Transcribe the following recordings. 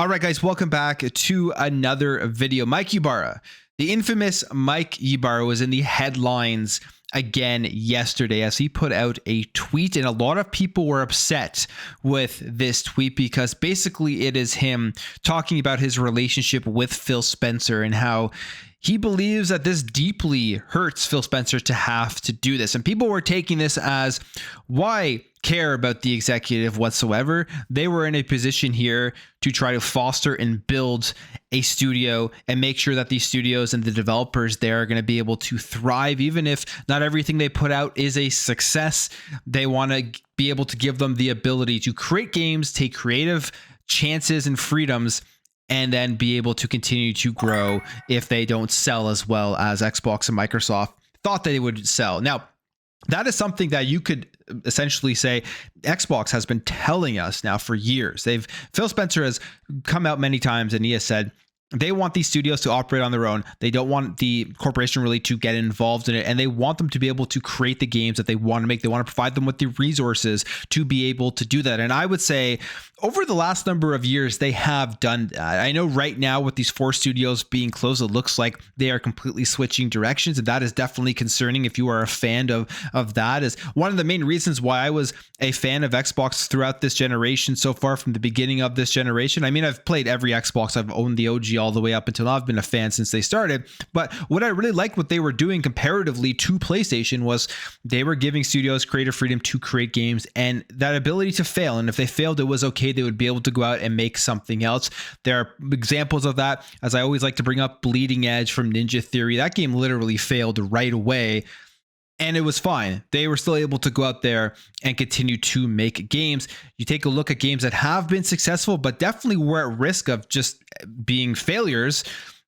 All right, guys, welcome back to another video. Mike Ybarra, the infamous Mike Ybarra, was in the headlines again yesterday as he put out a tweet, and a lot of people were upset with this tweet because basically it is him talking about his relationship with Phil Spencer and how he believes that this deeply hurts Phil Spencer to have to do this. And people were taking this as, why care about the executive whatsoever? They were in a position here to try to foster and build a studio and make sure that these studios and the developers there are going to be able to thrive. Even if not everything they put out is a success, they want to be able to give them the ability to create games, take creative chances and freedoms, and then be able to continue to grow if they don't sell as well as Xbox and Microsoft thought they would sell. Now, that is something that you could essentially say Xbox has been telling us now for years. Phil Spencer has come out many times and he has said they want these studios to operate on their own. They don't want the corporation really to get involved in it, and they want them to be able to create the games that they want to make. They want to provide them with the resources to be able to do that. And I would say over the last number of years, they have done that. I know right now with these 4 studios being closed, it looks like they are completely switching directions, and that is definitely concerning if you are a fan of that. Is one of the main reasons why I was a fan of Xbox throughout this generation so far, from the beginning of this generation. I mean, I've played every Xbox. I've owned the OG all the way up until now. I've been a fan since they started. But what I really liked what they were doing comparatively to PlayStation was they were giving studios creative freedom to create games and that ability to fail. And if they failed, it was okay. They would be able to go out and make something else. There are examples of that. As I always like to bring up, Bleeding Edge from Ninja Theory. That game literally failed right away, and it was fine. They were still able to go out there and continue to make games. You take a look at games that have been successful, but definitely were at risk of just being failures.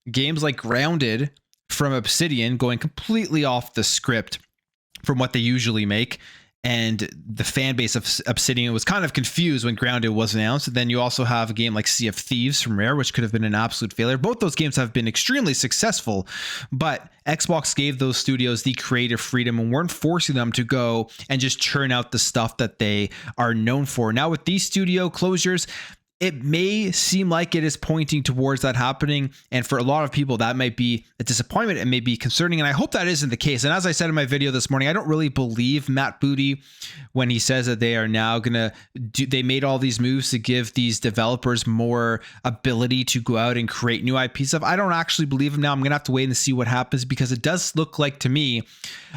Games like Grounded from Obsidian going completely off the script from what they usually make. And the fan base of Obsidian was kind of confused when Grounded was announced. And then you also have a game like Sea of Thieves from Rare, which could have been an absolute failure. Both those games have been extremely successful, but Xbox gave those studios the creative freedom and weren't forcing them to go and just churn out the stuff that they are known for. Now with these studio closures, it may seem like it is pointing towards that happening. And for a lot of people, that might be a disappointment and may be concerning. And I hope that isn't the case. And as I said in my video this morning, I don't really believe Matt Booty when he says that they are now going to they made all these moves to give these developers more ability to go out and create new IP stuff. I don't actually believe him now. I'm going to have to wait and see what happens, because it does look like to me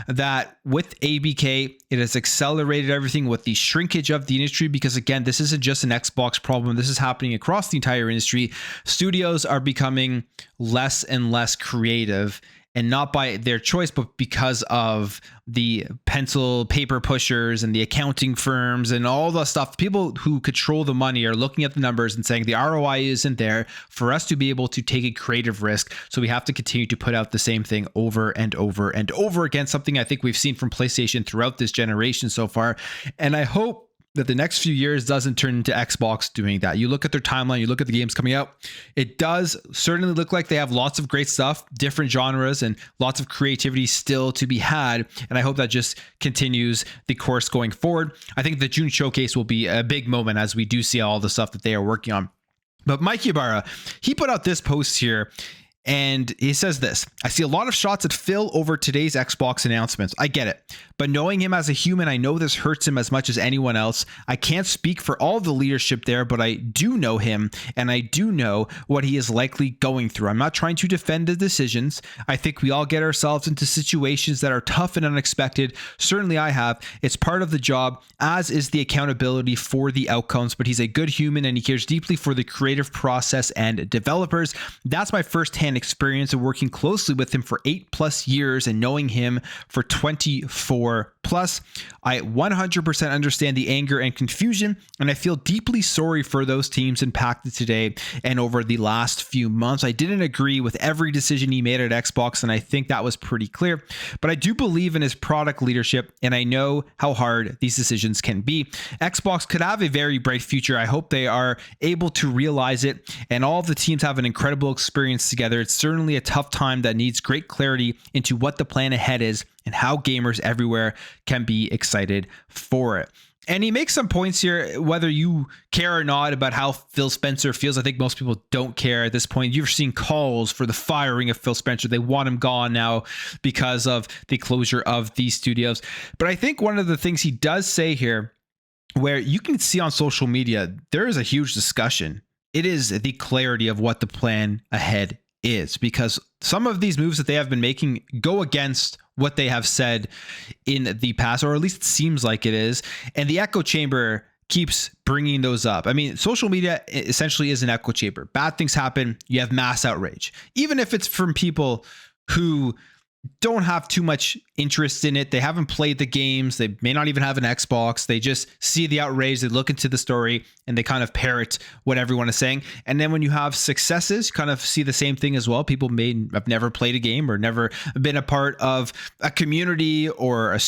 that with ABK, it has accelerated everything with the shrinkage of the industry, because again, this isn't just an Xbox problem. This is happening across the entire industry. Studios are becoming less and less creative, and not by their choice, but because of the pencil paper pushers and the accounting firms and all the stuff. People who control the money are looking at the numbers and saying the ROI isn't there for us to be able to take a creative risk. So we have to continue to put out the same thing over and over and over again, something I think we've seen from PlayStation throughout this generation so far. And I hope that the next few years doesn't turn into Xbox doing that. You look at their timeline, you look at the games coming out, it does certainly look like they have lots of great stuff, different genres, and lots of creativity still to be had. And I hope that just continues the course going forward. I think the June showcase will be a big moment as we do see all the stuff that they are working on. But Mike Ybarra, he put out this post here, and he says this: I see a lot of shots at Phil over today's Xbox announcements. I get it. But knowing him as a human, I know this hurts him as much as anyone else. I can't speak for all the leadership there, but I do know him, and I do know what he is likely going through. I'm not trying to defend the decisions. I think we all get ourselves into situations that are tough and unexpected. Certainly I have. It's part of the job, as is the accountability for the outcomes, but he's a good human and he cares deeply for the creative process and developers. That's my firsthand experience of working closely with him for 8+ years and knowing him for 24 plus. I 100% understand the anger and confusion, and I feel deeply sorry for those teams impacted today and over the last few months. I didn't agree with every decision he made at Xbox, and I think that was pretty clear, but I do believe in his product leadership, and I know how hard these decisions can be. Xbox could have a very bright future. I hope they are able to realize it, and all of the teams have an incredible experience together. It's certainly a tough time that needs great clarity into what the plan ahead is and how gamers everywhere can be excited for it. And he makes some points here, whether you care or not about how Phil Spencer feels. I think most people don't care at this point. You've seen calls for the firing of Phil Spencer. They want him gone now because of the closure of these studios. But I think one of the things he does say here, where you can see on social media, there is a huge discussion. It is the clarity of what the plan ahead is, because some of these moves that they have been making go against what they have said in the past, or at least it seems like it is. And the echo chamber keeps bringing those up. I mean, social media essentially is an echo chamber. Bad things happen. You have mass outrage, even if it's from people who don't have too much interest in it. They haven't played the games. They may not even have an Xbox. They just see the outrage. They look into the story and they kind of parrot what everyone is saying. And then when you have successes, you kind of see the same thing as well. People may have never played a game or never been a part of a community or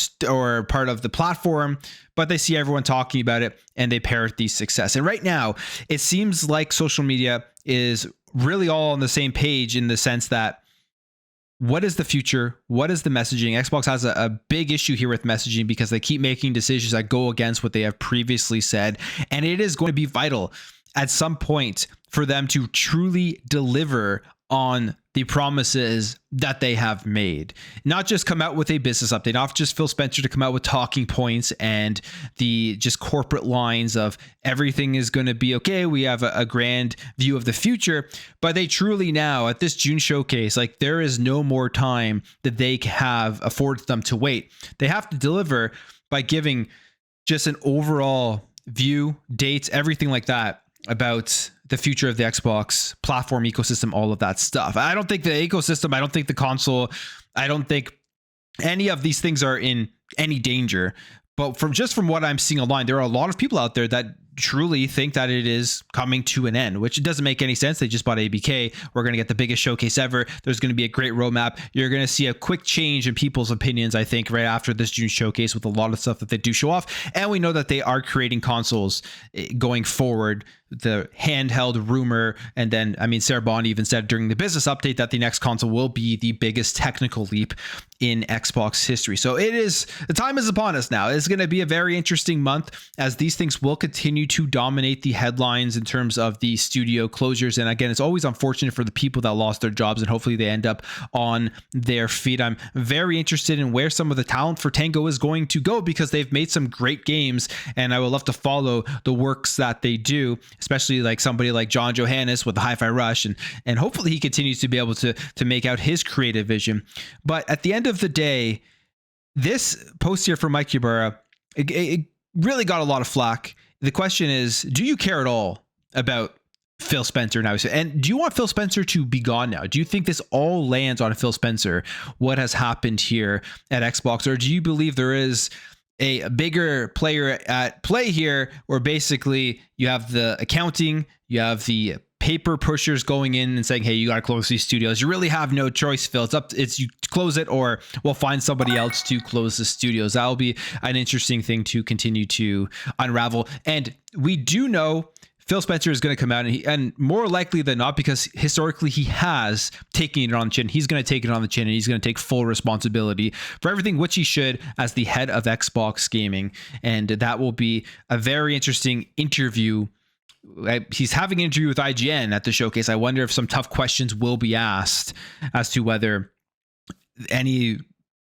part of the platform, but they see everyone talking about it and they parrot the success. And right now, it seems like social media is really all on the same page in the sense that what is the future? What is the messaging? Xbox has a big issue here with messaging because they keep making decisions that go against what they have previously said. And it is going to be vital at some point for them to truly deliver on the promises that they have made. Not just come out with a business update, not just Phil Spencer to come out with talking points and the just corporate lines of everything is going to be okay. We have a grand view of the future, but they truly now at this June showcase, like there is no more time that they have afforded them to wait. They have to deliver by giving just an overall view, dates, everything like that about the future of the Xbox platform ecosystem, all of that stuff. I don't think the ecosystem, I don't think the console, I don't think any of these things are in any danger. But from what I'm seeing online, there are a lot of people out there that truly think that it is coming to an end, which doesn't make any sense. They just bought ABK. We're going to get the biggest showcase ever. There's going to be a great roadmap. You're going to see a quick change in people's opinions, I think, right after this June showcase with a lot of stuff that they do show off. And we know that they are creating consoles going forward. The handheld rumor, and then, I mean, Sarah Bond even said during the business update that the next console will be the biggest technical leap in Xbox history. So the time is upon us now. It's going to be a very interesting month as these things will continue to dominate the headlines in terms of the studio closures. And again, it's always unfortunate for the people that lost their jobs, and hopefully they end up on their feet. I'm very interested in where some of the talent for Tango is going to go, because they've made some great games, and I would love to follow the works that they do, especially like somebody like John Johannes with the Hi-Fi Rush, and hopefully he continues to be able to make out his creative vision. But at the end of the day, this post here from Mike Ybarra, it really got a lot of flack. The question is, do you care at all about Phil Spencer now? And do you want Phil Spencer to be gone now? Do you think this all lands on Phil Spencer, what has happened here at Xbox? Or do you believe there is a bigger player at play here, where basically you have the accounting, you have the paper pushers going in and saying, hey, you got to close these studios. You really have no choice, Phil. It's you close it, or we'll find somebody else to close the studios. That'll be an interesting thing to continue to unravel. And we do know Phil Spencer is going to come out, and more likely than not, because historically he has taken it on the chin, he's going to take it on the chin, and he's going to take full responsibility for everything, which he should, as the head of Xbox Gaming. And that will be a very interesting interview. He's having an interview with IGN at the showcase. I wonder if some tough questions will be asked as to whether any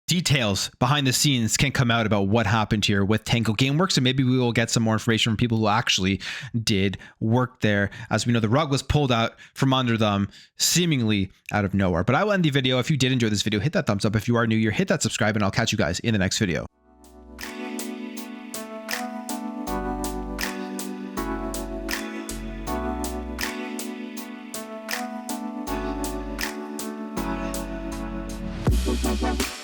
details behind the scenes can come out about what happened here with Tango Gameworks, and maybe we will get some more information from people who actually did work there. As we know, the rug was pulled out from under them seemingly out of nowhere. But I will end the video. If you did enjoy this video, hit that thumbs up. If you are new here, hit that subscribe, and I'll catch you guys in the next video. Bye.